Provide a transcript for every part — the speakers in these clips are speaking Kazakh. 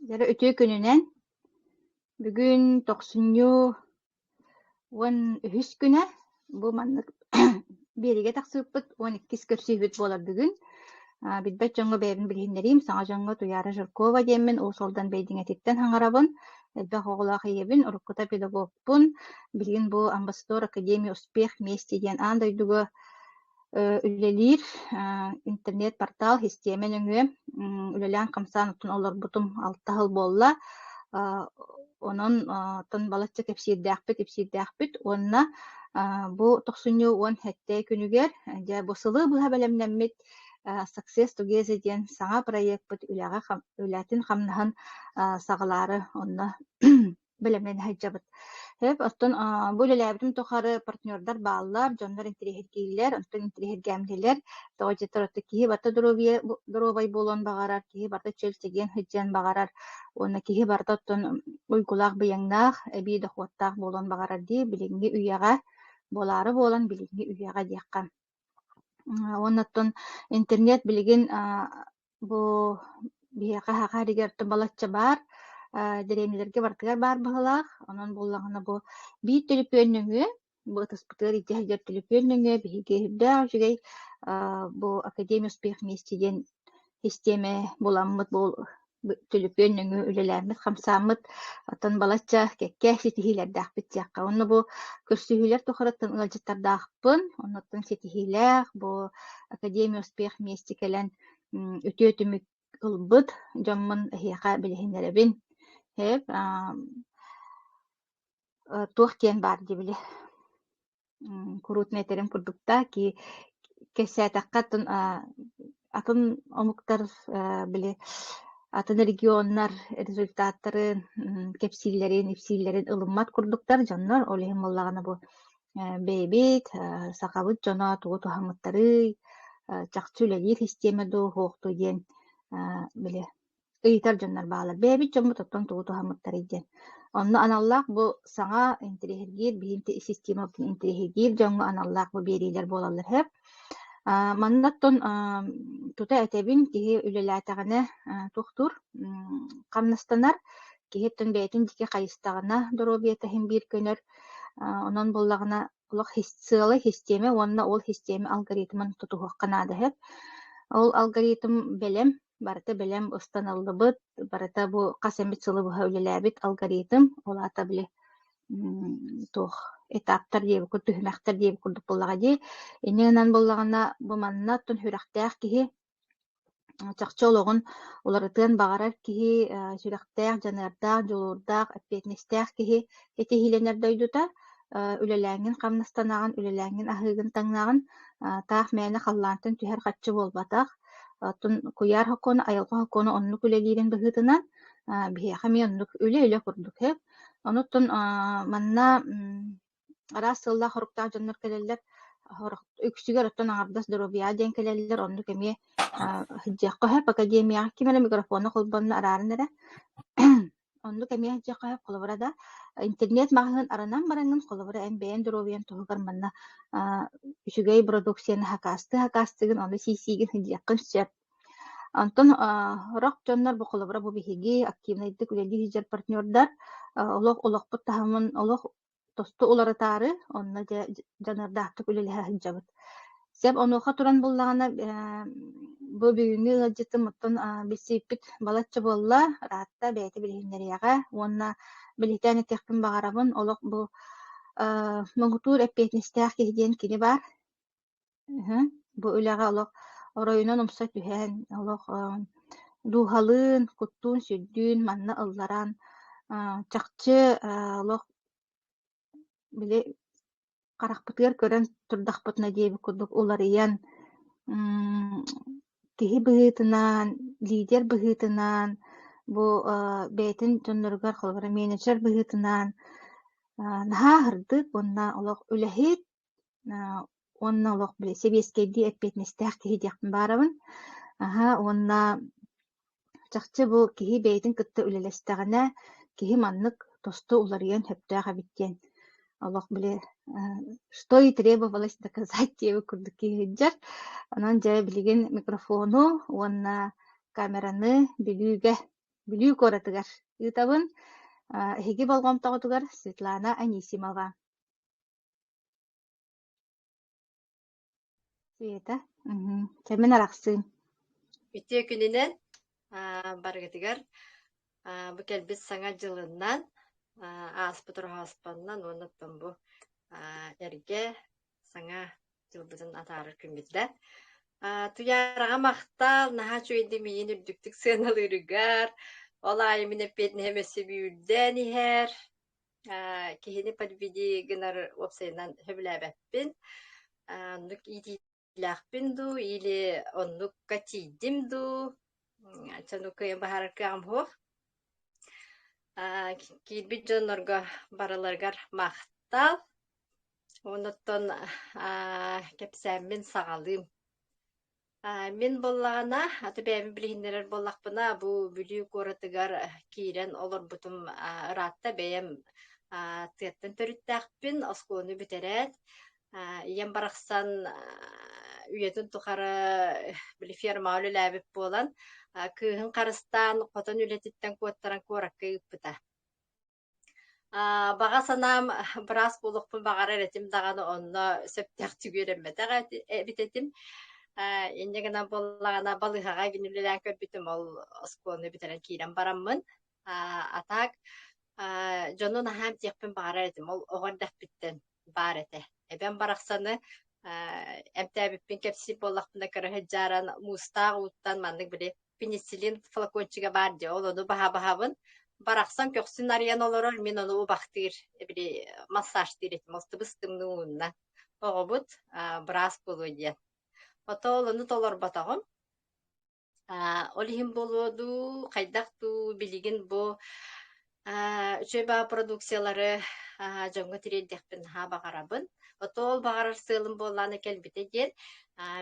Jara ötüy gününen bugün toksunyu on ühüs güne bu manныk berige taksıpпыт 12 körsübüt bolar bugün. Bilbet joňğa bärin bilhinleriyim. Saňa joňğa Tuyara Jurkova diýemmin. O soldan beýdiňe titten haňarabyn. Elbä hogula hyýebin, urukkuta pedagogpun. Bilgin bu Ambassador Akadемия Успех вместе diýen andoýduga ülelir internet portal системен öňe ülelän kamsanutun olorbutum 6 hyl bolla. Onun ton balatça kepsirdäkpit onna bu 90 hette günüger ja bu syly bu habelemnemmit Success Together diýen saňa proýekt ülätin hamnahan sagalary onna bilemden haýjabyt. Hep otton bu leläbitim tohary partnёrдар baallar, jonlar interehirgiler, onton interehirgämliler, toje torotki bata dorovay bolon bagarar, ki bata çelçegen hıjjan bagarar, ona ki barda otton uygulaq beýaňnaq, ebi dohwattaq bolon bagarar di bilingi üýaga bolary bolan bilingi üýaga diýekkä. Onnaton internet bilgin bu biýaka haqariger balatça bar, deremlerge bartygar bar bahalak, onon bollagyna bu bir telefonnüňü, bu taspytary ýer telefonnüňü bihige hüdä jigey bu Akademия Успех вместе diýen sisteme bolanmyt bol telefonnüňü ülelämit hamsamyt atan balatça kekke setihilerдäkpit diýekkä. Onu bu körsühüler toharattan ılajytardakpyn, onnoton setihiler bu Akadемия Успех вместе kelen ötüötümük ılbyt, jommun ehyaka bilehinleribin. Hep tuh tien bar dibili. Kurutna eterim kurdukta ki kessätäkkä atın omuktar bile atın regionlar rezultatlарын ipsillerin ılımmat kurduktar jonlar olehim bollagyna bu beýbit sakabyt jona tuğu tuhamyttary çakçı ülelir sisteme do hoqtu diýen bile ıytar jonlar bağlar. Beýbit jommu totton tuğu tuhamyttary diýen. Onna anallaq bu saňa interehirgir bihinti sistema interehirgir joňa anallaq bu beriler bolallar hep. Mannatton tuta etebin kihi ülelätägine tuhtur kamnastanar kihitten beýtin dike kayыстagına dorobiyete hem bir köner onon bollagyna ulak hissıaly sisteme onna ol sisteme algoritmyn tutuhakkana da hep. Ol algoritm belem barata belem ustanaldybyt barata bu kasemit syly bu üleläbit algoritm olata bile туох этаптар диэби курдук түһүмэхтэр диэби курдук буллаҕа дии иннигинан буллаҕына бу маннаттын хүрахтээх киһи чахчы олоҕун уларытыан баҕарар киһи сүрэхтээх дьаныардаах дьулуурдаах эппиэтнэстээх киһи этиһиленэр дойдута үлэлээҥҥин хамнастанаҕын үлэлээҥҥин аһыыгын таҥнааҕын таах мээнэ халлаантын түһэр хаччы буолбатаах оттон куяар хоккону айылҕа хоккону оннук үлэлиирин быһыытынан биһиэхэ ми оннук үлэ курдук хэп онуттун манна араас сыллаах хоруктаах дьоннор келеллер үксүгэр оттон аҥардас доробия диэн келеллер оннук эмиэ хыдьыахха хэп академияга кимэрэ микрофону холбонно араарын эрэ оннук эмиэ хыдьыахха хэп холобура да интернет маҕаһыын аранан барангын холобура эм бэйэн доробиан туһугар манна үчүгэй продукцияны хакаастыгын ону сисигин хыдьыаххын сөп Антон рок дьоннор бу холобура бу биһиги активнайдык үлэли хиджер партнёрдар олохпут таһамын олох тосту уларытаары онна жанардаахтык үлэлиһэ хыджабыт. Сеп онуоха туран буллаҕына бу бүгүнгү ыладьытым оттон бисииппит балаччы буолла раатта бэйэти билиһиннэрийэҕэ уонна билиһитээни тиэхпин баҕарабын олох бу моҥутуур эппиэтнистээх киһи диэн кини бар. Бу үлэҕэ олох оройунан умса түһэн олох дуухалыын куттуун сүрдүүн манна ылларан чахчы олох били карахпытыгар көрөн турдахпытына диэби курдук уларыйан киһи быһыытынан лидер быһыытынан бу бэйэтин дьонноругар холбара менеджер быһыытынан наһаа хырдык онна олох үлэһит онна олох били себиэскейди эппиэтнэстээх киһи диэхпин баарабын онна чахчы бу киһи бэйэтин кытта үлэлэстэҕинэ киһи маннык тосту уларыйан höpтээх эбиттиэн олох били что и требовалось доказать диэби курдук киһиджар онон дьэ билигин микрофону уонна камераны билүүгэ Бүлүү коратыгар. Ытабын эһиги болгомтоҕотугар Светлана Анисимова. Света. Кэмин арахсыын. Үтүө күнүнэн баргытыгар бу келбит саҥа дьылыннан ааспыт орҕооспоннан уонуттан бу эрге саҥа дьылбытын атаарыр күмүтэ туяраҕа махтаал наһаа чуйди миин үрдүктүк сыаналыырыгар ол аайымын эппиэтин хэмэсибиүрдэн иһэр киһини подвиди гынар уопсайынан хөбүлээбэппин оннук иитиилээхпин дуу или оннукка тииддим дуу чануккайа баһаараркыаҕам хуох киирбит дьоннорго барыларгар махтаал онуттан кэпсээммин саҕалыым мин боллаҕына аты бээми билиһиннэрэр боллахпына бу бүлүү куоратыгар киирэн олорбутум ыраатта бэйэм тыаттан төрүттээхпин оскуону бүтэрэät ийэм барахсан үйэтин тухары били ферма үлэлээбит буолан кыыһын харыстаан хотон үлэтиттэн куоттаран куоракка ыыппыта баҕа санаам быраас булукпун баҕара эретим даҕаны онно сөптэх түгүөр эмметэх битэтим инне гынан боллагана балыһаҕа гинүлэлээн көрбүтүм ол оскуону бүтэрэн киирэн бараммын атаак дьону наһаам тиэхпин баҕара эретим ол оҕордэхпиттэн баар этэ эбэн барахсаны эмтээбиппин кэпсип боллахпына кыраһыдьааран муустаах uuттан маннык били пенициллин флакончига баар дьэ ол ону баһа-баһабын барахсан көхсүн арыйан олорор мин ону убахтыыр били массажтыыр этим ол тыбыс тымнуунна оҕобут быраас болуо диэн ото ол ону толорботоҕум ол иһин болуоду хайдах дуу билигин бу үчөй баа продукциялары дьоҥҥо тириэлдэхпин наһаа баҕарабын ото ол баҕарар сыылым буоллааны кэлбитэ диэн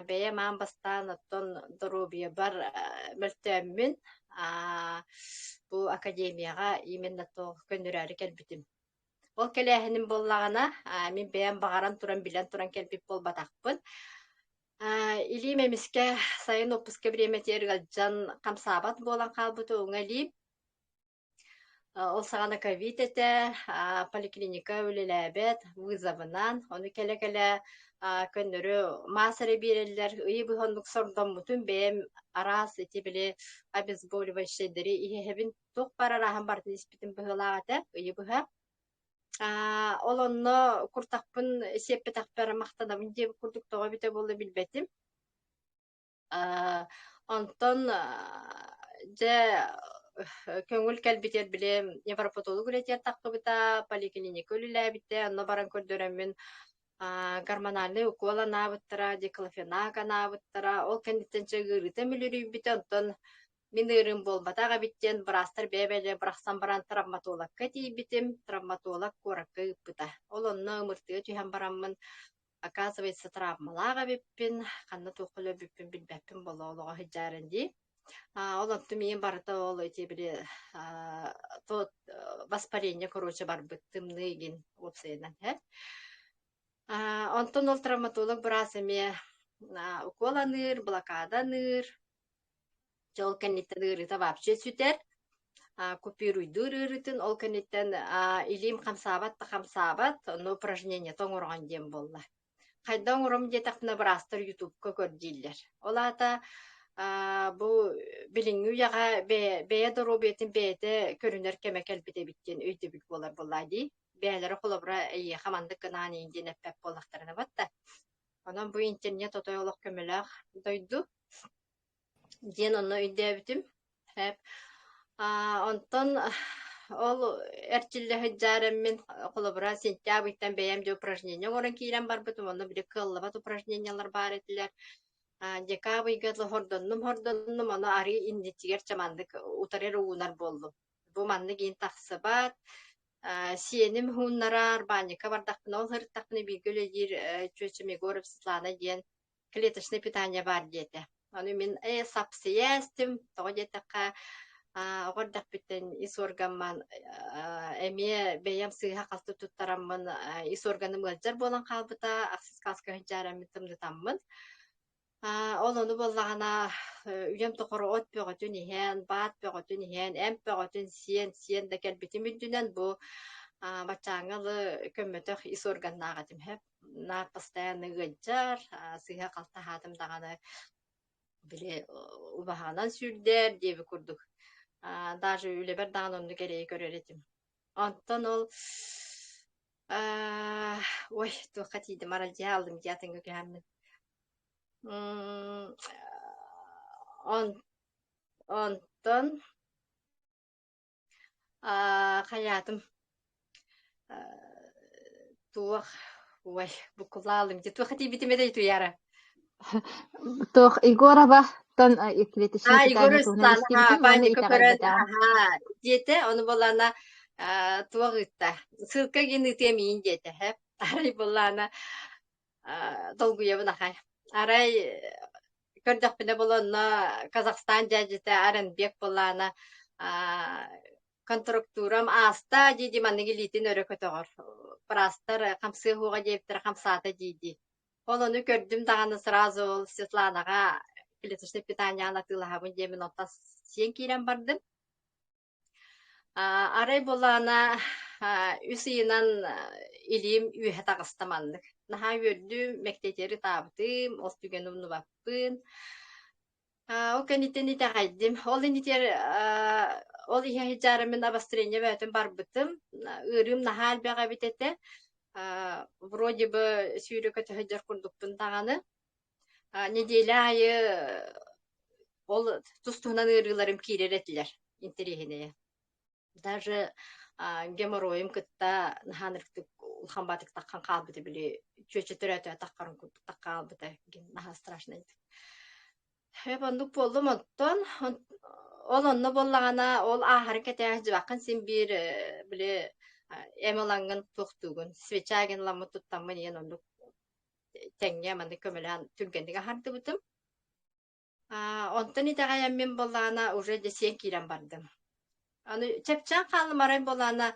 бэйэ маан бастаан оттон доробия бар мөлтөөммүн бу академияга именно то көннүрээри кэлбитим ол кэлээһинин боллагана мин бэйэм баҕаран туран билэн туран кэлбит болбатахпын илиим эмиске сайын оппуска бириэмэ тиэргалдьан хамсаабат буолан хаалбыты уҥалиим ол саҕана ковид этэ поликлиника үлэлээбэт вызовынан ону кэлэ-кэлэ көннөрү маасары биэрэллэр ый быһоннук сордоммутун бэйэм араас ити били обезболивающийдери иһэһэбин туох барарааһын бартын испитин быһыылаҕата ый быһа ол онно куртахпын сиэппэтахпара махтанабын диэбит курдуктоҕо бүтэ буолла билбэтим онтон дьэ көҥүл кэлбитер биле невропатолог үлэтиэр тахтыбыта поликлиника үлэлээбитэ онно баран көрдөрөммүн гормональный укол анаабыттара диклофенак анаабыттара ол кэнниттэнчэ ыырыта мүлүрүүбүтэ онтон мин ыырын буолбатаага биттен бырастар бэбэлэ бырахсан баран травматологка тиийбитим травматолог куоракка ыыппыта ол онно ымыртыа түһэн бараммын оказывается травмалаага биппин ханна туохулу биппин билбэппин болоолоҕо хыдьааран дии ол онту миин барыта ол ити били тот воспаление короче барбыт тымныыгин уопсайынан онтон ол травматолог быраас эмиэ укол аныыр блокада аныыр ол кэнниттэн ыырыта вообще сүтэр купируйдуур ыырытын ол кэнниттэн илиим хамсаабат ону упражнение тоҥурҕан диэн болла хайда оҥурум диэтахпына бырастар ютубка көрдииллэр олаата бу билиҥҥүү яҕа бэйэ доробиэтин бэйэтэ көрүнэр кэмэ кэлбитэ өйдөбүт буолар буллаа дии бэйэлэри холобура эйиэхэ мандык гынаанийин диэн эппэп буоллахтарына батта онон бу интернет отой олох көмөлөөх дойду диэн онно үйдээбитим онтон ол эрчиллэ хыдьаарэммин холобура сентябрьтан бэйэм дэ упражнение оҥорон киирэн барбытым онно били кыаллабат упражнениялар баар этилэр декабрьга хордоннум ону ари иннитигер чамандык утарер уунар болду бу маннык иин тахсыбат сиэним хууннараар баанньыкка бардахпын ол хырыттахпын биигөлө диир чүөчүм Егоров Светлана диэн клеточный питание бар диэтэ ону мин сапсыястим тоҕо диэтакка оҕордахпиттен ис органман эмиэ бэйэм сыыһа халты туттараммын ис органым ылдьар буолан хаалбыта аксис кааска хыдьаараммын тымнытаммын Ол onu боллағана үйем тоқыры от пөғөтүн иһэн, баат пөғөтүн иһэн, эм пөғөтүн сиен да кэлбитим үддүнэн бу бачаңылы көммөтөх ис органнаагатым хэп. На постоянно гыджар, сыйха калтахатым даганы биле убаханан сүрдер диэби курдук. Даже үлебер даган онну кереи көрөретим. Онтон ол ой, туаққа тиді маралдия алдым диятын көкәмін. Онтон хаятым туох ой букулалым ди туох тибитиме дей туяра. Тох Егорова тон экилетиши Игорь питание тугунан Стан истибитим уонна паника итагай көрөн батагам. диете оны болана туох ытта. Сылка гини темин диете хэп. Арай болана долгуябын ахай. Арай көрдөкпүнө болонно Казахстан жажыта Аренбек болана контрактурам аста диди манныги литин өрөкөтөгөр. Прастар камсы хуга жептер камсата диди. Олону көрдүм даганы сразу Светланага клеточное питание анатылахабын жемин оттас сен кирен бардым. Арай болана үсыйынан илим үйе тагыстаманнык. Наха көрдүм мектетери табытым, ол түген умну баппын. Ол кенитен ите хайдым. Ол инитер ол ihe hijarımın обострение бәтін барбытым. Үрім нахал бәға бітетті. Вроде бы сүйрі көті хыджар күрдікпін тағаны. Неделя айы ол тұстығынан ұрғыларым кейрер етілер. Интерехіне. Даже геморроим кытта наханырктык улхамбатык таққан қалбыты біле. Чөчі түрәті таққарын күрдік таққан қалбыты. Наха страшно еді. Хеп ондук болдум оттон ол онно боллагана ол ахарын кетех жыбакын син бир биле эмалангын тохтугун свечаген ламы туттаммын ен ондук теңге манды көмөлөн түнгендиге хардыбытым. Онтон итагаян мен боллагана уже десен кирен бардым. Аны чепчан калым арай боллагана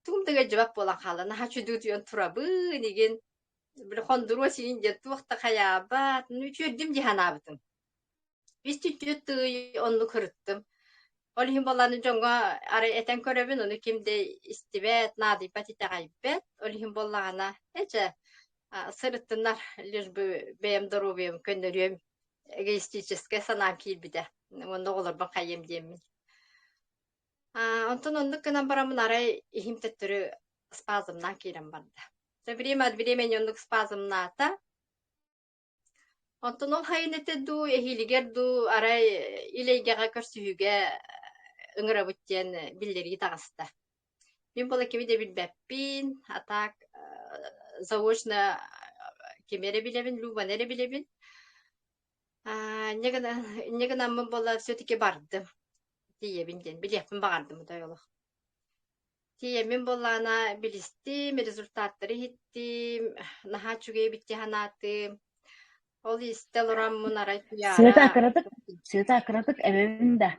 тугумдыга жыбак болан калына хачудутуен турабы деген биле хондуруа сиин же туакта каябат нүчөдүм диханабытым. Üstüttü onu kırıttım. Olihim bolаны жоңга ары этен көрөбүн onu kimde istibet nadi patita gaybet. Olihim bollana эче сырыттынар лишь бы бем здоровьем көндөрөм эгоистическое санам килбиде. Онда олар ба кайым демин. Онтон онды кынан барамын арай ихимтеттөрү спазмнан кирен барды. Время от времени ондук спазмната. Онтон ол хайнете ду эхилигер ду арай илейгега көрсүгө ыңырабыттен билдерги тагыста. Мен бола кеби де билбеппин, атак заочно кемере билебин, любанере билебин. Негана мен бола все-таки бардым. Тиебин ден билеппин багардым да олох. Тие мен болана билистим, результаттары хиттим, наха чуге битти ханатым. Ол истелорам мунарай туяра. Света акыратык эбебин да.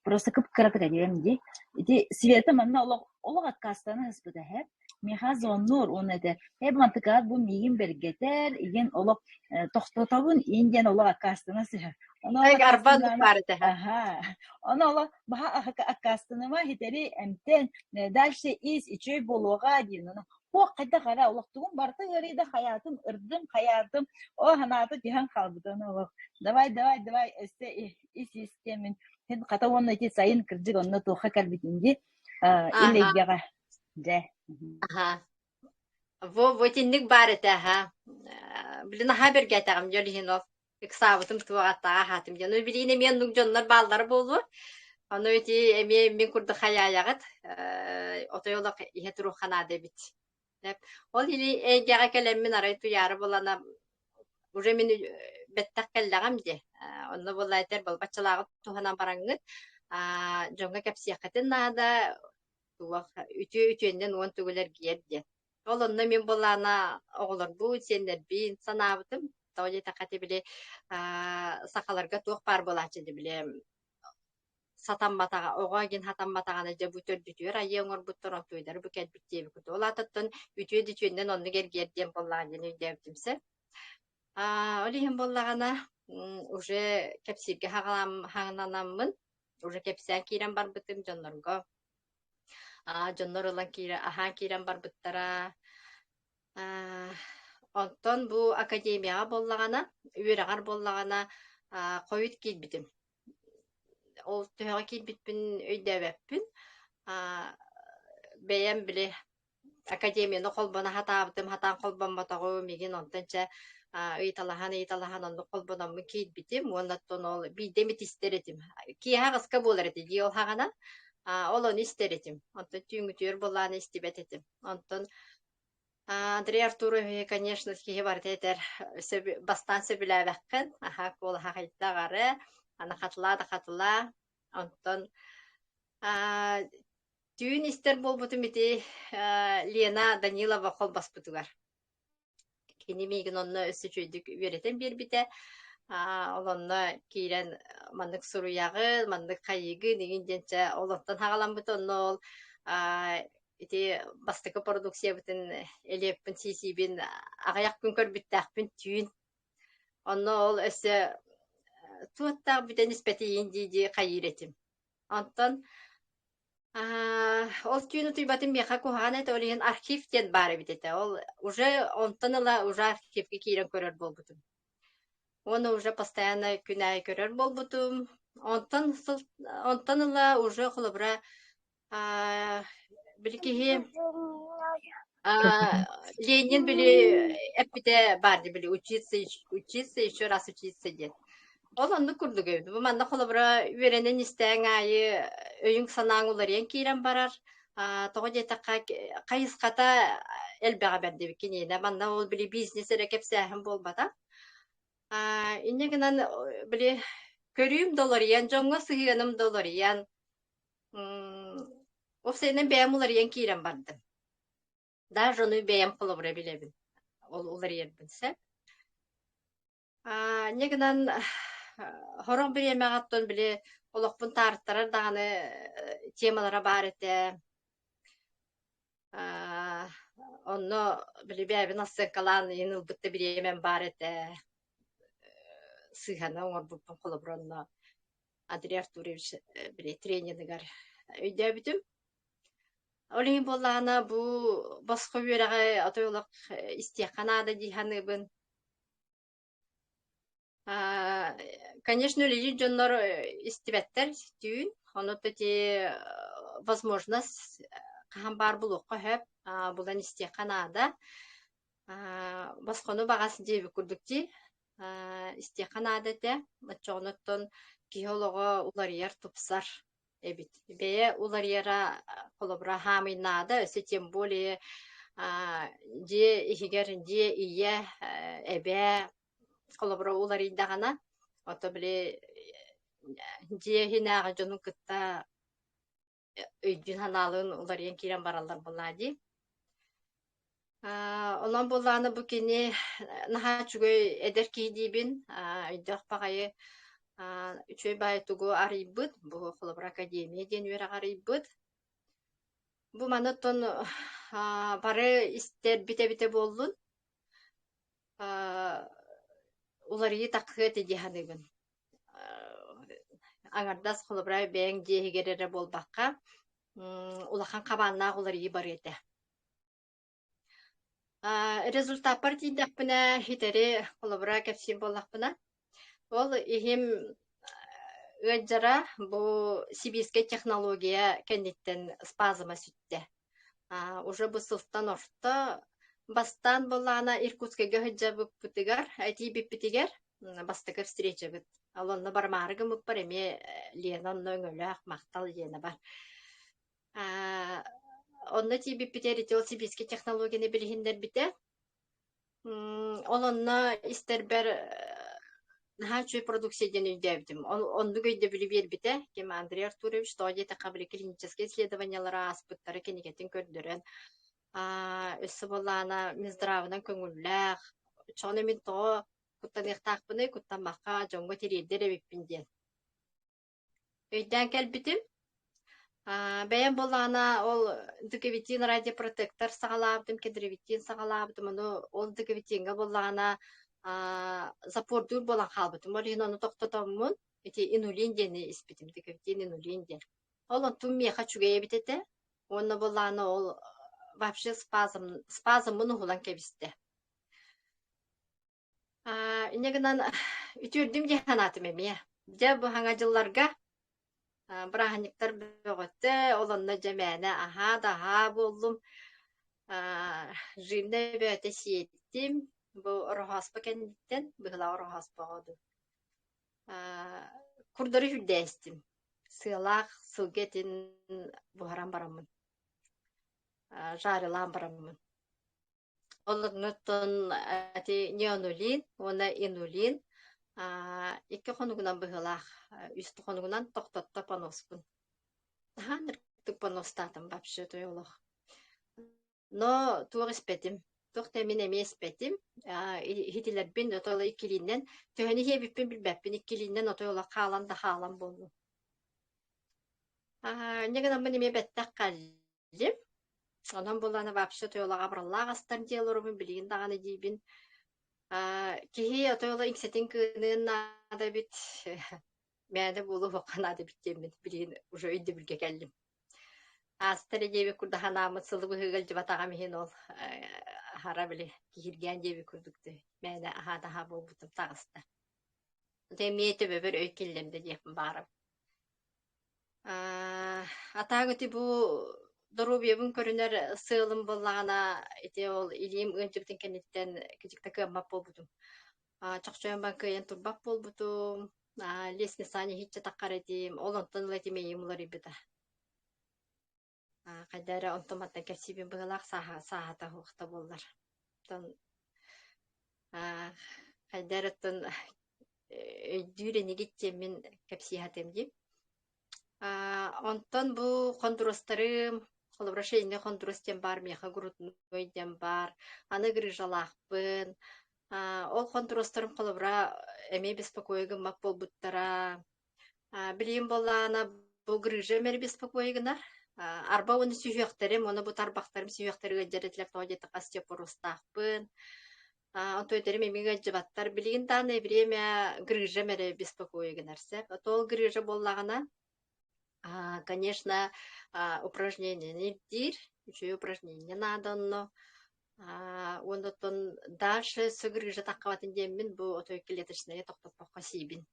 Просто кып кыратык эбебин ди. Ити Света манна олог аткастаны ыспыда хеп. Меха зоннур он эде. Хеп мантыкат бу мигин бергетер, иген олог тохтотабын инден олог аткастаны сыхы. Арбан парыты. Оны олог баха аткастыныма хитери эмтен дальше из ичөй болуга дейін. О, қайда қара олықтығым барты ғарыйда хаятым, ұрдым, хаятым. О, ханаты диян қалбыданы олық. Давай, өсте ис-истемін. Хен қата оны ете сайын кірджік онына тоқа кәлбетінде илейгеға. Жә. Во теннік бар еті, білін хабер гәтәғым жөлігін ол. Иксабытым туағаттаға хатым. Оны білейіне мен нүк жонлар балдары болу. Оны өте мен күрді хаяяғыт. Отой олық ihe тұру қанады бит. Ол или эйгега келеммин арай туяры болана уже мен беттак келдагам де. Онно болайтер бол бачалагы туханан бараңгыт. Жоңга кепсиякатын нада туак үтүенден он түгөлер киерди. Ол онно мен болана оголор бу сендер бин санабытым. Тоje такаты биле сакаларга туак бар болачы ди биле. Сатан батага огагин хатан батаганы же бүтөр бүтөр айыңор буттор тоyдар бүкет биттеби күтө. Ол ататтан үтүөдү чөндөн онну гергерден боллагын үдептимсе. Олиһин боллагана уже кепсирге хаңанаммын. Уже кепсиан кирен барбытым дьоннорго. Дьоннор ылан ахан кирен барбыттара. Онтон бу академияга боллагана, үөрагар боллагана койут киирбитим. Ол төһөҕө киирбитпин өйдөбөппүн. Бэйэм биле академияны холбона хатаабытым, хатаан холбоммотоҕу мигин онтонча ыйталахан онну холбономмун киирбитим. Уоннаттон ол биидемит истеретим. Киэһэ ыска буолар эти дии ол хагана. Ол оны истеретим. Онтон түүҥүтүөр булааны истибэтетим. Онтон Андрей Артурович, конечно, киһи барыта этэр бастан сөбүлээбэккен. Куола хахайдагары, ана хатыла. Онтон түүн истер болбутум ити Лена Данилова холбаспытыгар. Кини мигин онно өссө чөйдүк үөретен биэрбите. Олонно киирен маннык суруягы, маннык хайыгы деген денче олоттон хагаламбыт онно ол ити бастыкы продукция бутын элеппин сисибин агаяк күн көрбүттääкпин түүн. Онно ол өссө туаттаак бүтен испетиин диди хайыретим. Онтон ол түүн утуйбатын меха кухана это олиген архив тен бары битете. Ол уже онтоныла уже архивге киирен көрөр болбутум. Оны уже постоянно күнай көрөр болбутум. Онтоныла уже холобра биликиһи Ленин били эппите барды били учиться еще раз учиться дет. Ол онну курдугөйдү. Бу манна холобра үөренен истең айы өйүң санааңуларыен киирен барар. Тоҕо диэтакка кайыската элбэҕэ бэрдибик киниэне. Манна ол били бизнес эре кепсээһин болбата. Иннегинен били көрүүм долларыен, жоңго сыһыаным долларыен. Овсейнен бэйэм уларыен киирен бардым. Даже onu бэйэм холобра билебин. Ол уларыербин сэп. Негинен хорох биремэгаттон биле олохпун таарыттарар даганы темалара бар эте. Онно биле бэйбин ассыкалан ынылбытта биремен бар эте. Сыгана оңорбуппун холобронно Андрей Артурович биле тренернигар өйдөбүтүм. Олиһин боллаана бу боско үөрэгэ отойлок истияканада диханыбын. Конечно, лили дьоннор истибеттер түүн. Онотто те возможность хаһан бар булукка хөп булан истияканада. Боскону багас деби курдукти. Истияканада те очогоноттон киһолого уларыяр тупсар эбит. Бее уларыяра колобра хамыйнада өсө тем более де ихигер де ие эбе колобра уларыйдагана ото биле де хинага жонун кытта өйдүн ханалын уларыян кирен баралар булади. Онан болланы бу кини наха чугой эдер кийдибин өйдөх багайы үчөй байтугу арыйбыт, бу холобра академия ден үер арыйбыт. Бу маноттон бары истер бите болдун. Уларыйы таккыты диханыбын. Аңардас холобра бэйэн диэхигерере болбакка улахан кабааннаах уларыйы бар эте. Результат партийдакпына хитери холобра кепсин боллакпына. Ол ихим ыаджара бу сибирская технология кенниттен спазыма сүтте. Уже бу сылттан орто бастан боллана Иркутскага хыджабы путыгар, айтибиппитигер бастыкыр встреча бит. Алонна бармарыгы мыппар эме Лена нөңөлөк мактал Лена бар. Онна тибиппитерите ол сибирская технологияны билихиндер бите. Олонна истербер наһачуй продукция ден үйдөбүтүм. Онду көйдө билибер бите. Кем Андрей Артурович студия такабли клинические исследованиялары аспыттары кенигетин көрдөрөн. Өссө боллана Минздравынан көңүллээх. Чоны мен то куттаныктаакпыны куттанмакка жоңго терийдер эбиппин диэн. Өйдөн келбитим. Бэйэн боллана ол дыковитин радиопротектор сагалаабытым, кедревитин сагалаабытым. Ол дыковитинга боллана запордур болан халбытым. Олин оны тоқтотоммун. Ити инулин дени испитим. Декевтин инулин ден. Олон тум меха чугая битете. Онна боланы ол вообще спазм ухулан кебисте. Инегенан үтүрдүм жаханатым эме. Же бу хаңа жылларга браханиктар бөгөтте, олонна жамана аха болдум. Жимне бөте сиеттим. Бу орохаспа кендиттен, быгла орохаспа году. Курдары хүлдәстим. Сылак, сылгетин бухарам барамын. Жарылам барамын. Олоннуттон неонулин, она инулин. Икки хонугунан быгылах, үсті хонугунан тоқтотта поноспын. Ныртык поностатым вообще тойлох. Но туғ испетим. Тоқта мен эме испетим. Хитилербин отойла иккилинен. Төхөні хебиппин билбеппин иккилинен отойла қалан да халан болу. Негенан мен эме беттак қаллим. Онан боланы вообще тойлаға бұраллақ астар диялорумын білген дағаны дейбин. Кихи отойла иксетин кынын ада бит. Мәді болу хоқан ада биттемін. Білген уже өйді білге кәлдім. Астары деби курдахан амыт сылы бұхығыл жыбатаға мехен ол хара біле кихирген деби күрдікті. Мәді аха болбутым тағыстар. Деметі бөбір өйкелдемді депін барым. Атаң өте бұл дұрубебін көрінер сылым болағына ете ол илиім өңчіктен кенеттен кечікті көмбап болбутым. Чоқчойын бан көйен турбап болбутым. Лесне сани хитче таққар етем. Ол онтын летемейім олар ебеді. Қайдары онтоматтан кәпсибін бұғылақ сағата хуқта болдар. Қайдары тұн өйдүйрені кетчемін кәпси хатем деп. Онтон бұл қондырыстарым, қолыбрашейіне қондырыстен бар, меха ғұрытын өйден бар, аны грыжалақпын. Ол қондырыстарым қолыбра әме беспокойығын мақ бол бұттара. Білейін болағына бұл грыжа мәр беспокойығынар. Арба оны сүйіқтерім, оны бұт арбақтарым сүйіқтерігі жәретлер тоғадеті остеопоростақпын. Онтойдерім емеге жыбаттар білген таны время грыжа мәре беспокойығын әрсеп. Ол грыжа болағына, конечно, упражнение не бдир, еще упражнение надо, но онтон дальше с грыжа таққаватын демін бұл отой келетішіне тоқтатпаққа сейбін.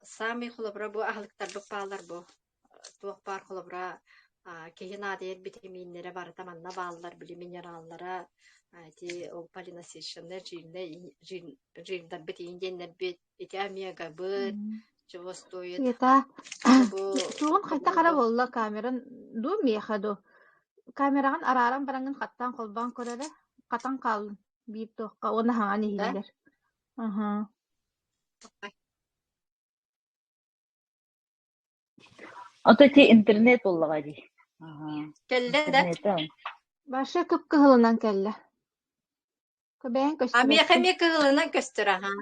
Сами құлыбыра бұл ағылықтар бұқпалар бұл. Туох бар холобра кеген адер витаминнере бар таманна баллар били минераллара ти ол полинасыщенный жирдар бит инденнер бит эти омега бит чего стоит Ета тугун хайта кара болла камеран ду мехаду камераган араран барангын каттан колбан көрөрө катан калын бип тоққа оны хаңаны хилдер. Ото те интернет боллага ди. Келле да. Башы көп кылынан келле. Көбән көстөр. Ами хами кылынан көстөр аха.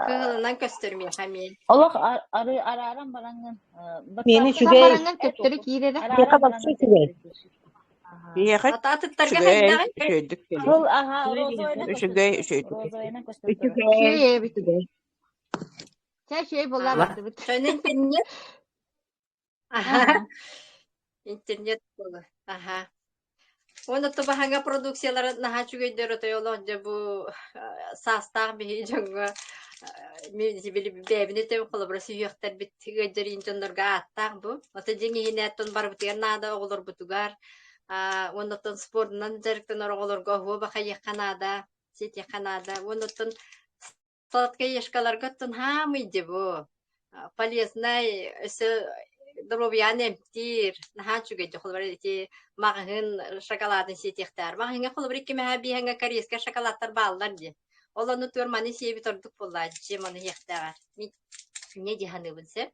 Кылынан көстөр ми хами. Аллах араран барангын. Мени Барангын көптөрү киреде. Ататтарга хайдагы. Сол аха розойна көстөр. Şey bollar vardı bit. Интернет. Аха. Интернет болу. Аха. Оны табаханга продукциялар наха чүгөйдөр отойлон же бу састаг би жаңга мебили бебине тем колобра сүйөктөр бит тигөйдөр инженерга аттак бу. Ата жеңи хинеттен бар бутугар нада оголор бутугар. Онотон спортнан жарыктан оголорго хоба хайяканада, сети канада. Онотон сладкая ешкаларга тон хамы дебу. Полезный дробьяным тир нахачуге жохолбар эти магын шоколадын сетектер. Магынга холбар эки мәби ханга корейский шоколадтар баллар ди. Оланы турманы себи тордук болла жеманы яктагар. Не диханы булсе.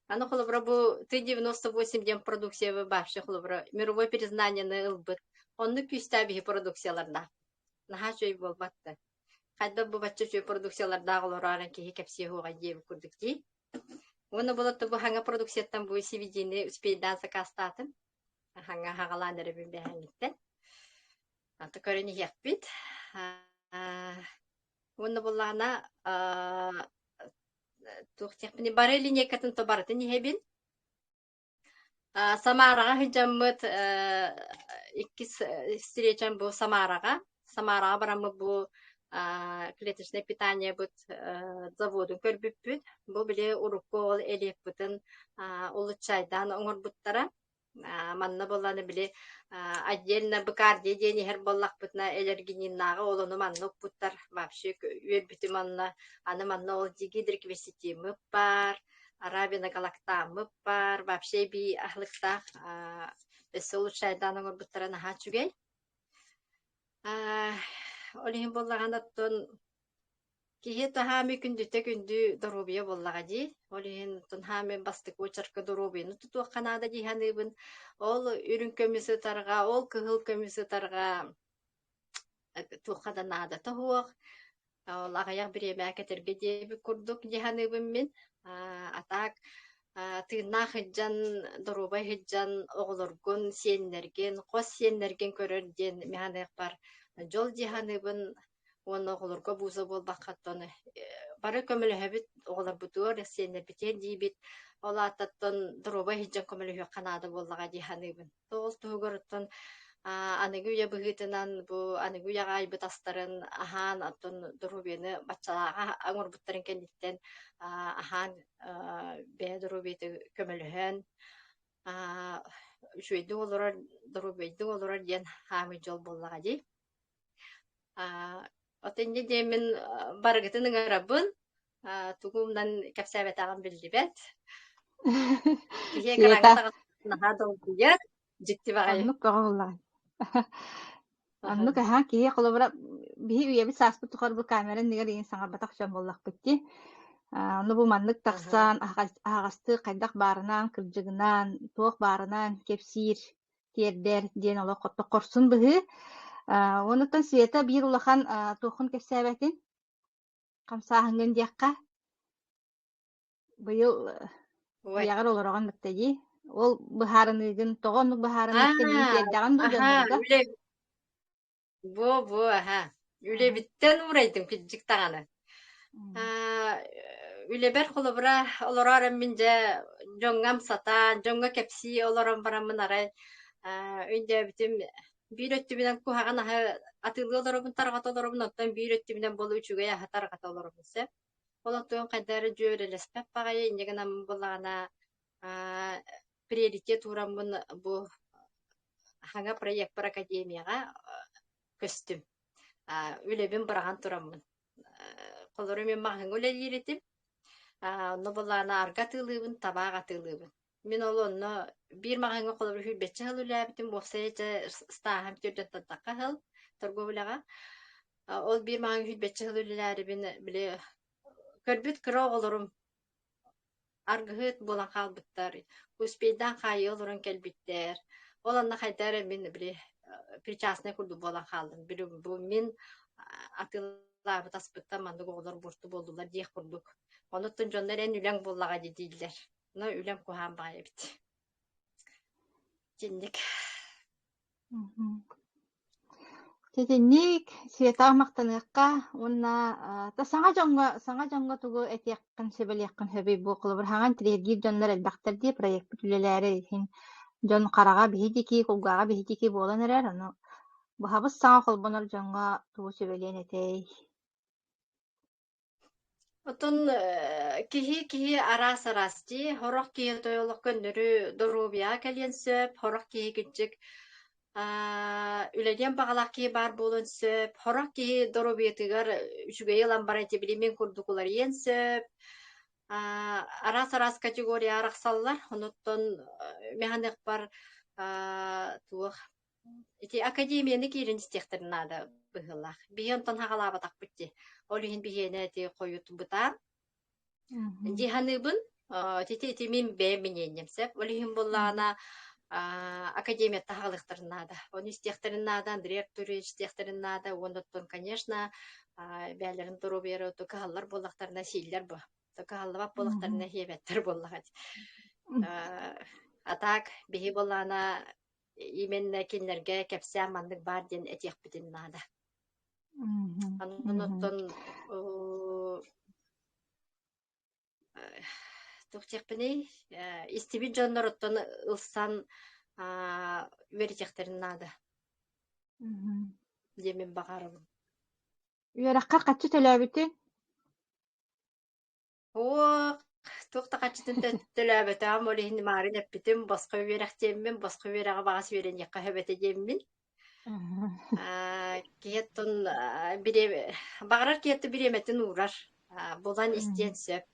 Аны холбар бу 98 дем продукция вообще холбар мировое признание на ылбыт. Онны күстәби продукцияларда. Нахачуй болбатты. Кайда бу бачча продукцияларда голоран ки кепси хуга жеп курдук ди. Оны болот бу ханга продукцияттан бу сивидини успейдан закастатын. Ханга хагаландыры бин бехангиттен. Аты көрені яқпит. Оны болағына туқтияқпіне бары линейкатын то барытын ехебін. Самараға хыджаммыт икки встречам бұл Самараға. Самараға барамы бұл клеточное питание бұд заводын көрбіп бүд. Бұл біле урукол элек бұтын улучшайдан оңыр бұттара. Манна боланы біле отдельно быкарде дені хер боллақ бұтына элергининнаға олыны манны бұттар. Вообще өйбіті манна, аны манна ол дегидрик весетемі бар. Арабина галактамы бар, вообще би ахлыкта бесі улучшайдан оңыр бұттара наға чүгей. Олихин боллағанда тон кихи тахами күндүтэ күндү доробия боллага ди. Олихин тон хами бастык очарка доробияны тутуа канада диханыбын. Ол үрін көмісі тарға, ол кыгыл көмісі тарға туқада нада тахуақ. Ол ағаяқ біреме әкетерге дебі күрдік диханыбын мен. Атак тыынна хыджан, доробай хыджан оғылыргын, сиеннерген, қос сиеннерген көрерден механық бар. Жол диханыбын оны оғылырға бұзы бол бақаттаны. Бары көмілі хөбіт оғылар бұтуыр, сиеннер бітер дейбіт. Ола аттаттан доробай хыджан көмілі хө қанады боллаға диханыбын. Тоғыз тұғырыттан анығуя бұғытынан бұл анығуя ғайбы тастарын ахан аттын доробияны батчалаға аңыр бұттарын кәндеттен ахан бәе доробияты көміліхін үшөйді олырар доробияйды олырар ден хамы жол боллаға дей. Отенде демін барғытының арабын тұғымдан кәпсәбет ағын білді бәт. Кеге қараңға тағын долгуя житті бағай. Аннук оголлай. Аннук аха кие колобра бии уяби саспы тухар бу камера нигер ин саңар батак жам боллак битти. Аны бу маннык таксан агасты кайдак барынан кыржыгынан тоок барынан кепсир тердер ден ола котто корсун быгы. Онуттан света бир улахан тоохун кепсәбәтин камсаһыңын диякка. Быйыл ягар олорогон биттеги. Ол быһарыныгын тоҕоннук быһарыныгын тердаган бу жоннорда. Бу аха. Үле биттен урайдым пиджик таганы. Үле бер холобра олорарым минже жоңгам сата, жоңга кепси олором барамын арай. Үйде битим бир өттүбүнөн кухаган атылы олоробун таргата олоробун оттон бир өттүбүнөн болу үчүгө аха таргата олоробун се. Олоттон кайдары жөөрелеспеп багай индегенам боллагана приоритет урамын бу хаңа проект бар академияга көстүм. Үлебин барган турамын. Колору мен махың үле диретип, оны боллана арга тылыбын, табага тылыбын. Мен олонно бир махыңа колору хүлбетче хыл үлебитим, боксайча стахам түрден таттакка хыл, торговляга. Ол бир махың хүлбетче хыл үлелерибин биле көрбүт кыра оголорум аргыт болан калбыттар. Успейдан кайы олорун келбиттер. Оланна кайдары мен биле причастный курду болан калдым. Бу мен атылабы таспытта мандык оголор бурту болдулар диек курдук. Онуттун жондар эн үлең боллага дедилер. Но үлең кухан бая бит. Жинник. Тетенник света мактаныкка онна та саңа жоңго тугу этеккин себеляккин хөбөй бу кылыбыр хаган трегир жоннор элбактар ди проект бүтүлелери хин жон карага бихидики кулгага бихидики болан эрер аны бахабыз саңа колбонор жоңго тугу себелен этей. Отон кихи арас ди хорох кихи тойлок көндөрү доробия келен сөп хорох кихи күчүк үледен бағалақ кей бар болын сөп, хорақ кей доробиетігер үшіге елан бар әте білемен күрдікулар ен сөп. Арас категория арақсалылар, оныттон механик бар туық. Академияны кейрін істектерін ады бұғылақ. Бейонтон хағалаба тақ бітті. Олығын бейені әте қойыты бұтар. Диханы бұн, тете мен бәйменен емсеп. Олығын болағына академия тағалықтарынада. Оны істектерінада, директоры істектерінада, оныттон, конечно, бәлерін тұру бері, тұқығалар болақтарына сейлер бұл. Тұқығалар болақтарына хебеттер болағады. Атак, бейі болағына именно кинлерге кепсә маннык бар ден этих битин нада. Аннуттан тухтекпини истибин жоннороттон ылсан веритехтерин нада. Демен багарым. Үөрәккә каччы төләбитин. О, тухта качтын төлөбөтө ам олихин марын эппитим баска верехтеммен баска верега багас верен якка хөбөтө деммин. Киеттон бире багарар киетти биреметин урар. Булан истен сөп.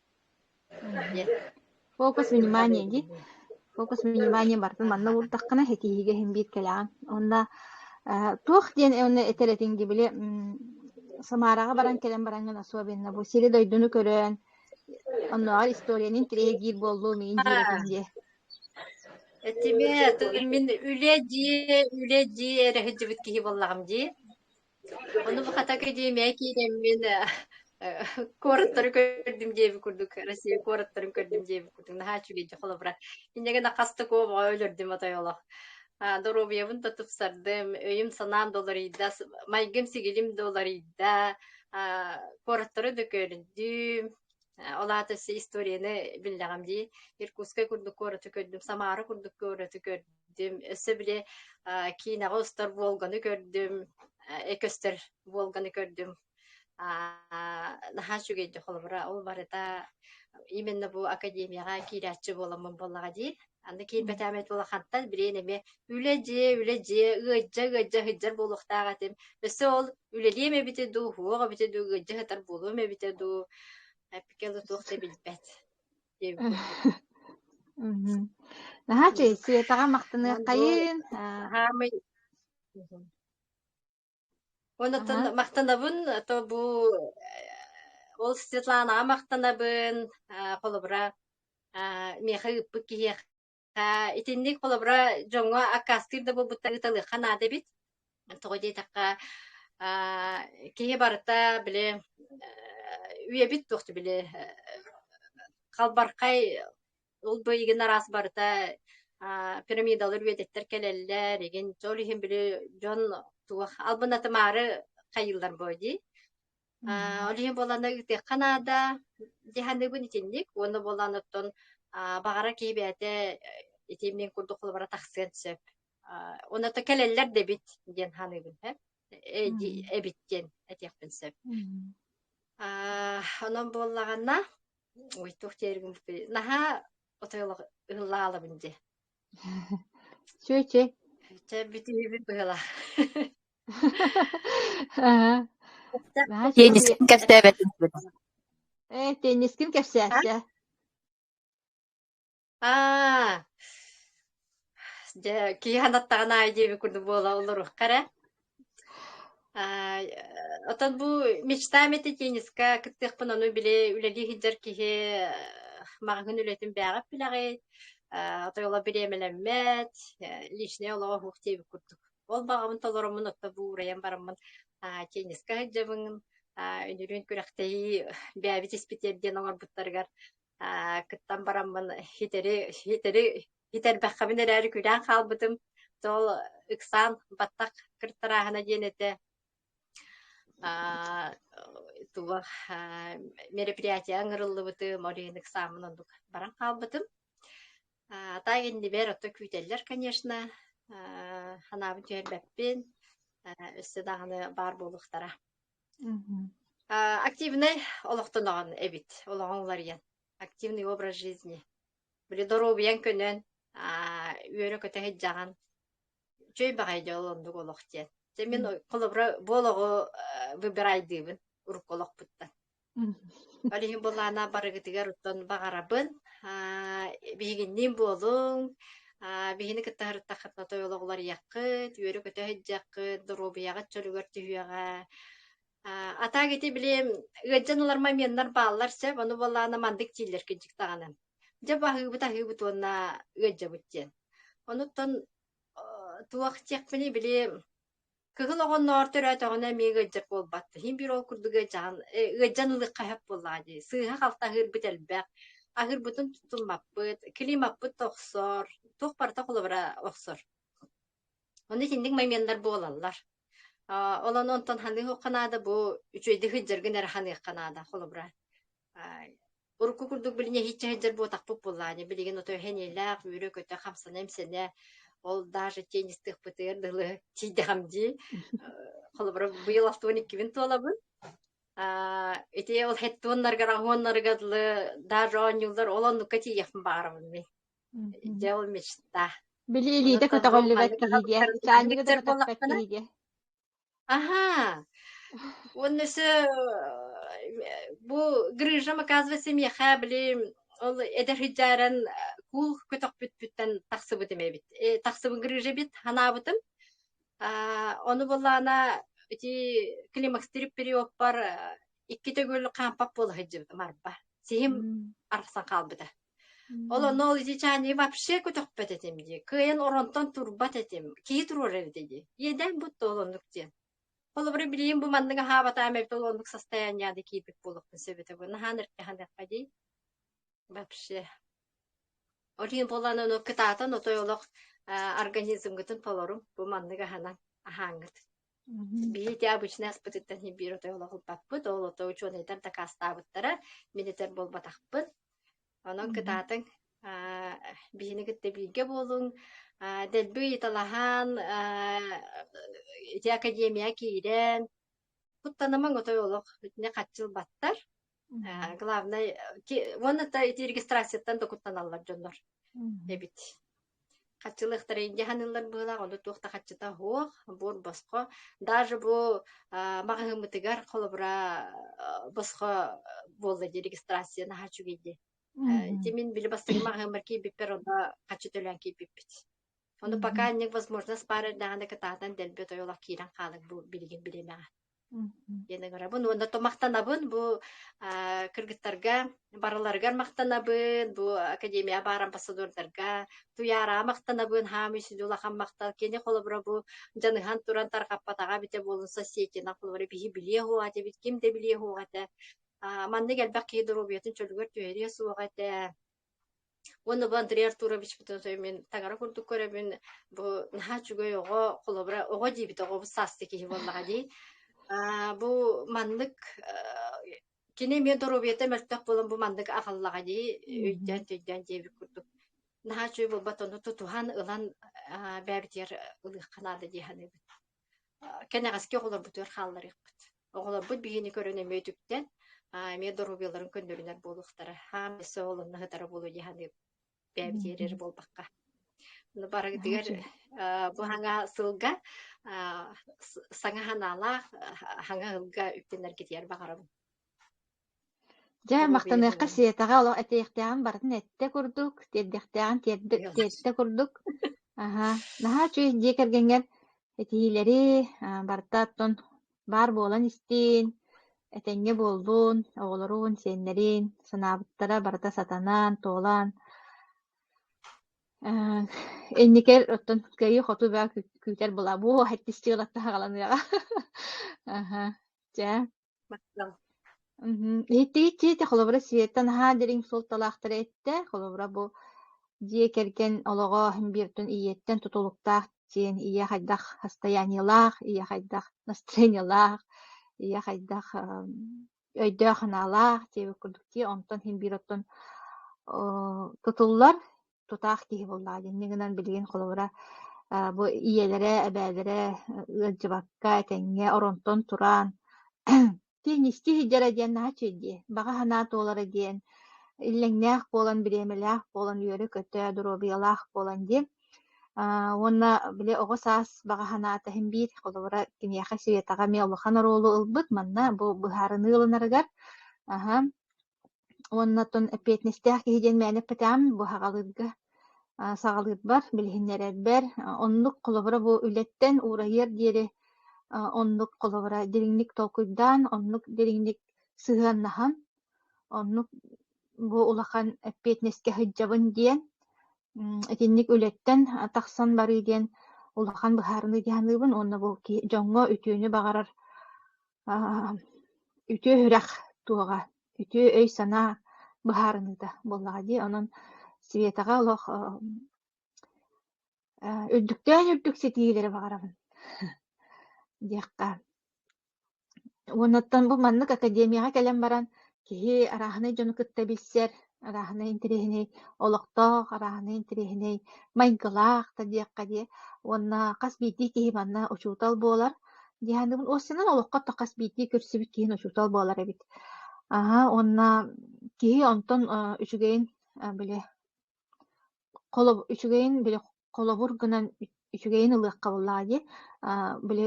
Фокус внимание ди. Фокус внимание бартын манна урдаккана хетиге химбит келаан. Онда тух ден онна этелетин гибиле самарага баран келен баранган асуа бенна бу сири дойдуну көрөн. Оннуар историянын тиреге гир болду мен диретинде. Этиме мен үледи эрехжибит ки боллагам ди. Ону бахатака демек мен кораттар көрдүм деп курдук. Россия кораттарын көрдүм деп курдук. Наха чуге жохолобра. Индеге накасты коо өлөрдүм атайола. Доробиябын татып сардым. Өйүм санам $, майгым $8 кораттары да көрдүм. Олатысы историяны билдагам ди. Иркутска курдук кораты көрдүм, Самара курдук кораты көрдүм. Өсө биле кинага устар болгону көрдүм. Экөстер болгону көрдүм. Наха чуге жохолбара ол барыта именно бу академияга кирячы боламын боллага ди. Анда кийин бетамет бола хаттан биренеме үлеже ыджа хыджар болуктага тем. Өсө ол үлелеме бите ду, хуга бите ду, ыджа хатар болуме бите ду. Пикелу тухта билбет. Наха чей светага мактаны кайын. Хамы. Онотон мактанабын, то бу ол Светлана мактанабын, колобра меха ыппы кие. Итинник колобра жоңго акастырда бу буттагыталы хана дебит. Тоге такка кие барта биле үебит тохты биле калбаркай ул быйгын арас барта пирамидалар үедеттер келеллер еген жолихин биле жон туах албынаты мары кайылдар бойди. Олихин боланда үте Канада дехандыгын итинник, оны боланыттон багара кейбете итимнен курду кулбара таксыган сөп. Оны то келеллер дебит ден ханыгын, эбиттен этияқпен сөп. Онон боллаганна ой тухтергим наха отойлог ыллаала бинде. Чөчө. Че битиби была. Теннискин кэстебетин. Теннискин кэпсээсэ. Ки ханаттагана айдеби курду бола олорух кара. Отон бу мечтамете тенниска кыттыхпын ону биле үлели хиджар кихе магын үлетин бягап билагы. Отойла биремелеммет, лишне олова хук теби курдук. Ол багамын толоромун отта бу ураян барамын тенниска хиджабын, үнүрүн күрәктеи бәбит испитерден оңар буттаргар кыттан барамын хитер баққабын әрі күрән қалбытым. Сол ыксан баттақ кырттарахана денете тула мероприятие аңырылды бытым, орейін ыксамын ондук баран қалбытым. Тагенде бер отто күйтеллер, конечно, ханабын түйербәппен, өсті дағыны бар болуқтара. Активный олықтын оған эбит, олығын олар ен. Активный образ жизни. Біле доробиян көнен, үйері көте хеджаған, чөй бағайды олындық олықтен. Мен қолыбыра болығы выбирайдыбын, ұрық олық бұттан. Олығын болағына барығытығар ұттан бағарабын, бейгіннен болың, бейгіні кіттағырыттақытына той олығылар яққыт, үйері көте хеджаққыт, доробияға чөлігер түйеға. Ата кети билем ыджаналар маменнар баалар сеп, ону боллаана мандык тийлер кенчик таганан. Жаба хыбыт онна ыджа буттен. Онуттан туак текмени билем кыгыл огон нортөр атагына мега ыджак болбатты. Хим бир ол курдуга жан ыджанылык кайап боллады. Сыга калта хырбыт элбек. Ахыр бутун тутулмаппыт, климаппыт токсор, ток парта колобра оксор. Onu tindik maymenler boğalallar. Olan ondan hanı kanada bu üçüydü hıcırgın er hanı kanada holubra. Urku kurduk biline hiç hıcır bu takpuk bullani bilgin oto henilak yürü kötü hamsan emsene ol даже тенистых пытырдылы тиде хамди. Холубра bu yıl hafta 12.000 dolabın. Ити ол хеттуоннарга рахуоннаргадлы даже он yıllar olan nukati yapın bağırımın mi. Жел мечта. Били илиите Онуттан бу көтөҕөллүбэт маннык киһиге, чаанньыгы да көтөппэт киһиге. Ага. Оннысы бу грыжам оказывается меха били ол эдер хиджаран кул көтөк бүттен таксыбы демебит. Таксыбы грыжа бит ханабытым. Onu болана эти климакс трип период бар икки төгөл кампап болу хиджибит марба. Сим арсан калбыда. Ола нол ити чани вообще көтөкпөт этим ди. Кыйын оронтон турбат этим. Ки турор эвдеди. Еден бут толондук ди. Холобре билим бу манныга хабата амеп толондук состоянияда кипик болуктун себеби бу. Наханыр хандар кади. Вообще. Орин боланы но кытата но тойлок организм гытын толорум бу манныга ханан ахангыт. Бити обычно аспытыттан хибиро тойлок паппыт, ол то учёнайтар да кастабыттара, минитер болбатакпыт. Онон кытатын бихини кытты билге болуң, дэлбүй италахан, ити академия киирен, куттанаман отой олох, не катчыл баттар. Главное, вон это ити регистрацияттан да куттаналлар жоннор. Эбит. Катчылыктар инжаханылар была, ону туохта катчыта хуох, бур боско, даже бу магымытыгар колобра боско болду регистрация на хачугиде. Тимин били бастыгы магымырки биппер онда качы төлөн кийбиппит. Onu пока не возможно спарать даганы кытаатан дэлбет оёлак киирен хаалык бу билигин билемега. Ene göre bunu onda to mактанабын бу кыргыттарга бараларга мактанабын бу академия бар амбассадордарга туяра мактанабын хамис дулахан мактал кене холобро бу жаныхан туран таркаппатага бите болунса сетина холобро бихи билие хуа те бит ким де билие хуа те манны gelбек кийдиру бетин чөлгөр түйөрү суга те Оны Андрей Артурович бутон мен тагара курдук көрөбүн бу нахачугой ого холобра ого дибит ого састы ки боллага ди. Бу мандык кине мен доробиете мөлтөк болон бу мандык агаллага ди өйдөн төйдөн деби курдук. Нахачуй бу батону тутухан ылан бәбитер ылык канады ди ханы. Кенегаски оголор бутөр халлар икпит. Оголор бу бигини көрөнө мөйтүктен мен доробияларын көндөрүнөр болуктары. Хамысы олунна хатара болу ди ханы бәбитерер болбакка. Ну бараг дигер бу ханга сылга саңа ханала ханга ылга үптенер кетер багарам. Жа мактаныакка сиэтага олох этиэхтээгин бартын этте курдук, тердехтээгин тердетте курдук. Наха чүй диекергенген этиилери бартааттон бар буолан истиин, этеңге болдуун, оголоруун, сиэннерин, санаабыттара барата сатанан, тоолан. Энникер оттон кайы хоту баа күтер була. Бу хаттистигалатта хагаланыга. Жа. Ити холобра сиеттен ха дерин сол талактары этте, холобра бу диекерген олого химбиртун иеттен тутулуктаах тиен ия хайдах состояниялах, ия хайдах настроениялах, ия хайдах өйдөө ханалах тиебе курдукти онтон химбироттон тутуллар тутаах киһи буллаа диннигинен билигин холобра бу иелере эбээлере ыджыбакка этеңге оронтон туран тиинисти хиджара диэн наһа чүйдии бага ханаа туолара диэн иллэҥнээх буолан бириэмэлээх буолан үөрэ көтө дуробиялаах буолан ди уонна биле ого саас бага ханаата химбиир холобра киниэхэ сиэтага ме улахан ороолу ылбыт манна бу быһаарыны ылынарыгар уоннатон эппиэтнестээх киһи диэн мээнеп пэтээм бу хагалыырга сагалыырбар билиһиннэрэрбэр оннук холобра бу үлэттэн уурайыар диэри оннук холобра дириҥник толкуйдаан оннук дириҥник сыһыаннаһан оннук бу улахан эппиэтнеске хыджабын диэн этинник үлэттэн тахсан барыы диэн улахан быһаарыны дианыбын онно бу дьоҥҥо үтүүнү багарар үтүө хүрэх туога үтүө өй санаа быһаарыныда боллаҕа дии онон Светага олох Үрдүктен сетиилери багарабын диэхка. Уонаттан бу маннык академияга келен баран киһи арааһынай дьону кытта билсэр, арааһынай интириһинэй олохтоох, арааһынай интириһинэй майгылаах да диэхка дии. Уонна хас биитии киһи манна учуутал буолар диэханыбын уоссунан олоххот да хас биитии көрсүбүт киһин учуутал буолар эбит. Уонна киһи онтон үчүгэйин били үчүгэйин били холобур гынан үчүгэйин ылыакка буллаа дии. Били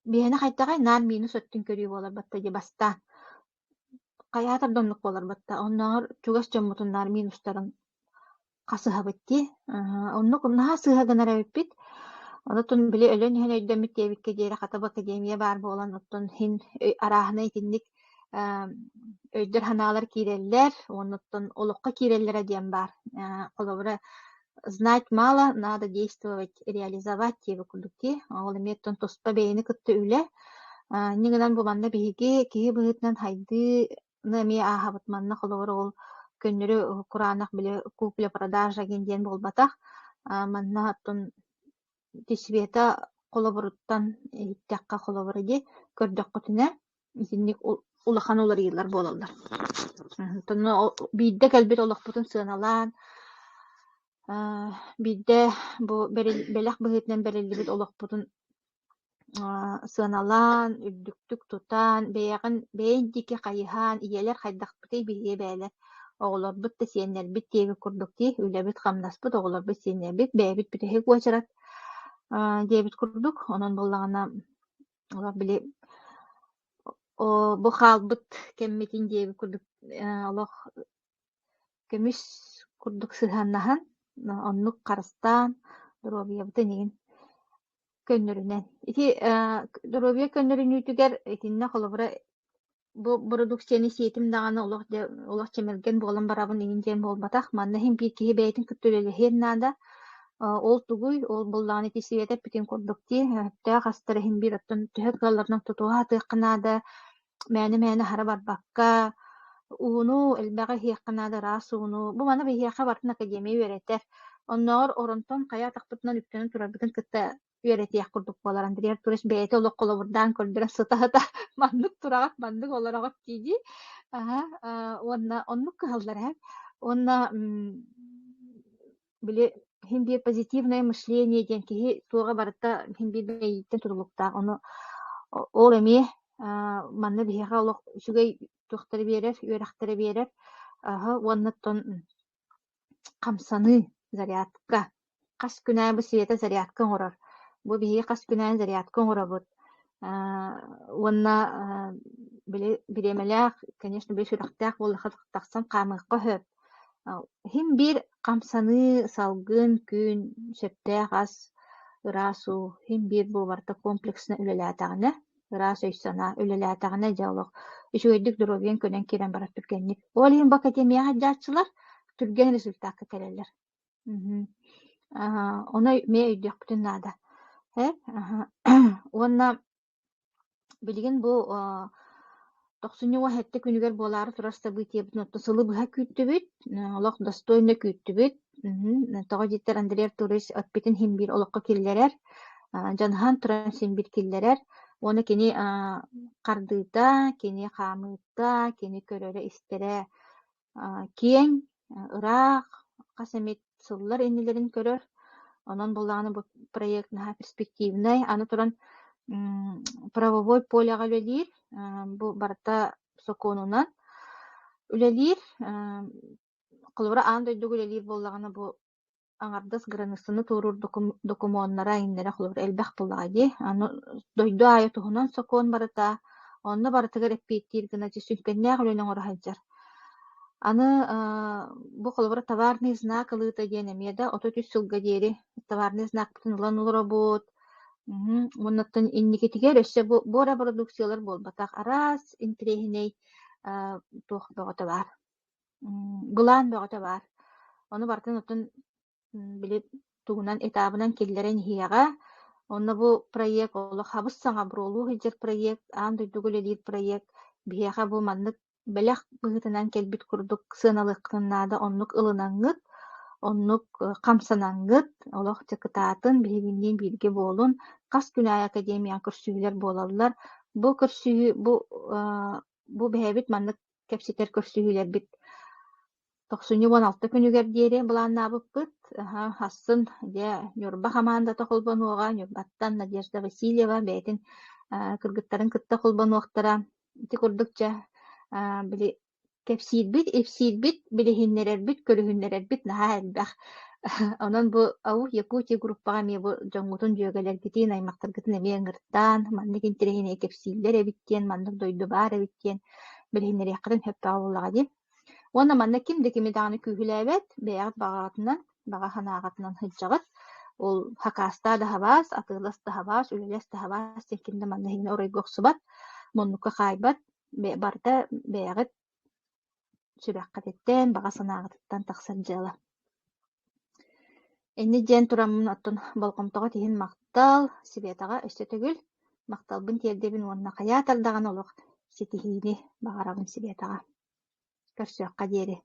биһэни хайдагай наар минус өттүн көрүү буолар батта дии бастаан. Кайаатар доннук буолар батта. Онноор чугас дьоммутун наар минустарын хасыһабыт дии. Оннук наһаа сыыһа гынар эбиппит. Онотун били өлөн иһэн өйдөммит диэбикке диэри хатабы академия баар буолан оттон хин арааһына итинник өйдөр ханаалар киирэллэр, онуттан олохқа киирэллэра диэн бар. Холобура знать мало, надо действовать, реализовать диэби курдукти. Ол эмиэттен тоспа бэйини кытты үлэ. Нигынан бу манна биһиги киһи быһытынан хайды нами аһабыт манна холобура ол көннөрү кураанах биле купля продажа гендиен болбатах. Манна оттон тисвета холобуруттан иттякка холобура ди көрдөккөтүнэ итинник улахан уларыйлар болалар. Тонно бидде кэлбит олохпутун сыаналаан, бидде бу белэх быһытынан берилибит олохпутун сыаналаан, үрдүктүк тутаан, бэйэн дике хайыһаан, иелер хайдахпытый биһиэ бээлер. Оҕолорбут да сиэннэрбит диэби курдукти, үлэбит хамнаспыт, оҕолорбут сиэннэрбит, бэйэбит бүтэһи гуочарат диэбит курдук. Онон буллаҕына олох били бу хаалбыт кэммитин диэби курдук, олох көмүс курдук сыһаннаһан, оннук харыстаан, доробиябыты нигин көннөрүнэн. Ити доробия көннөрүнүүтүгэр итинне холобура бу продукцияны сиэтим даҕаны олох чемерген буолан барабын игин диэн буолбатах, манна хин биир киһи бэйэтин кыттүлэлэһиэн наада, ол тугуй, ол буллаҕын ити сиэтэ бүтүн курдукти, өттөөх хастара хин биир оттон төһө кыалларынан тутуоха атыаххынаада, мээни хара барбакка, ууну элбэҕэ иһиэххынаада раас ууну, бу мана биһиэхэ бартын академия үөретэр. Онноор оронтон хайа тахпытынан үптөнүн турарбытын кытта үөретиэх курдук буолар. Андриер турис бэйэти олох колобурдаан көрдөрөн сытаһыта маннык тураҕат, маннык олороҕот диди. Уонна оннук кыһаллар эһэ. Уонна били хин биир позитивное мышление диэн киһи туоҕа барыта хин биир бэйиттен турулуктаах. Ону ол эмиэ манна биһиэхэ олох үчүгэй тухтары биэрэр, үөрэхтэрэ биэрэр. Уоннаттон хамсаны зарядка. Хас күнää бу света зарядка оҥорор. Бу биһиги хас күнää зарядка оҥоробут. Уонна биремелээх, конечно, бир сүрэхтээх буоллахтахсан хаамыыкка höp. Хим бир хамсаны салгын күн сөптээх ас ыраасу, хим бир бу барта комплексна үлэлээтэҕинэ, ыраас өйсана үлэлээтэҕинэ дьаолох үчүгэйдик доробиэн көнөн киирэн барар түргэнник. Ол хим бу академияга дьааччылар түрген результатка келелер. Оны мээ өйдүөхпүтүн наада. Уонна билигин бу тохсуньуа хэтте күнүгэр буолаары турар событиябытын отто сылы быһа күүттүбүт, олох достойно күүттүбүт. Тоҕо диттер Андриер Турис отпитин хим биир олохко киллерер, жанхан туран син биир киллерер. Оны кини кардыыта, кини хаамыыта, кини көрөрө истере киэң, ыраах, хас эмит сыллар иннилерин көрөр. Онон буллаҕына бу проект наһаа перспективнай, аны туран правовой поляга үлэлиир, бу барта соконунан үлэлиир, холобура аан дойдук үлэлиир буллаҕына бу аҥардас граныцыны тууруур докумуоннара иннере холобура элбэх буллаҕа дии. Аны дойду аайа туһунан сокон барыта, онно барытыгар эппииттиир гына сүнкэннээх үлэлэҥ ороһалдьар. Аны бу холобура товарный знак ылыыта диэн эмиэда ото түс сылга диэри товарный знак бутун ылан улоробут. Уоннаттан инникитигэр өссө буора продукциялар болбатах арас интирэһинэй туох бөҕөтө бар. Былаан бөҕөтө бар. Ону бартын оттон били тугунан этабынан киллерен иһиэҕэ. Онно бу проект олох хабыс саҥа бурулуу хылдьар проект, аан дойдук үлэлиир проект, биһиэхэ бу маннык бэлэх быһытынан келбит курдук сыаналыаххыннаада оннук ылынаҥҥыт, оннук камсанаңгыт олох текытаатын биһигинниин биирге буолун кас күнай академиян көрсүүлэр буолаллар. Бу бэһэбит маннык кэпситэр көрсүүлэрбит 96 күнүгэр диэри булааннаабыппыт. Hasсын дьэ Нюрба хамаанда тохолбонуоҕа, Нюрбаттан Надежда Васильева бэйэтин кыргыттарын кытта холбонуохтара ити курдукча били кэпсиирбит, эпсиирбит, билиһиннэрэрбит, көрүһүннэрэрбит наһаа элбэх. Онон бу аух Якутия группаға мие бу жоҥҥутун дьүөгэлэргитин, аймактаргытын эмиэ ыҥыртаан, маннык интирэһине кэпсииллэр эбиттиэн, маннык дойдубаар эбиттиэн билиһиннэриэххытын höppä буллаҕа дии. Уонна манна кимди кими даҕаны күүһүлээбэт, бэйэҕит баҕа ханааҕатынан хылдьаҕыт, ол хакаастаа таһабаас, атыылас таһабаас, үлэлэс таһабаас тиккинде манна хиҥэ оройгуохсубат, моннукка хаайбат, барда бэйэҕит сүбэххэтиттэн баҕа санааҕытыттан тахсардьыала. Инни диэн тураммын оттон болҕомтоҕо тиһин мактал Светаҕа өссө түгүл, макталбын тиэрдибин уонна хайаатар даҕаны олох ситиһиини баҕарабын Светаҕа көрсүөххэ диэри.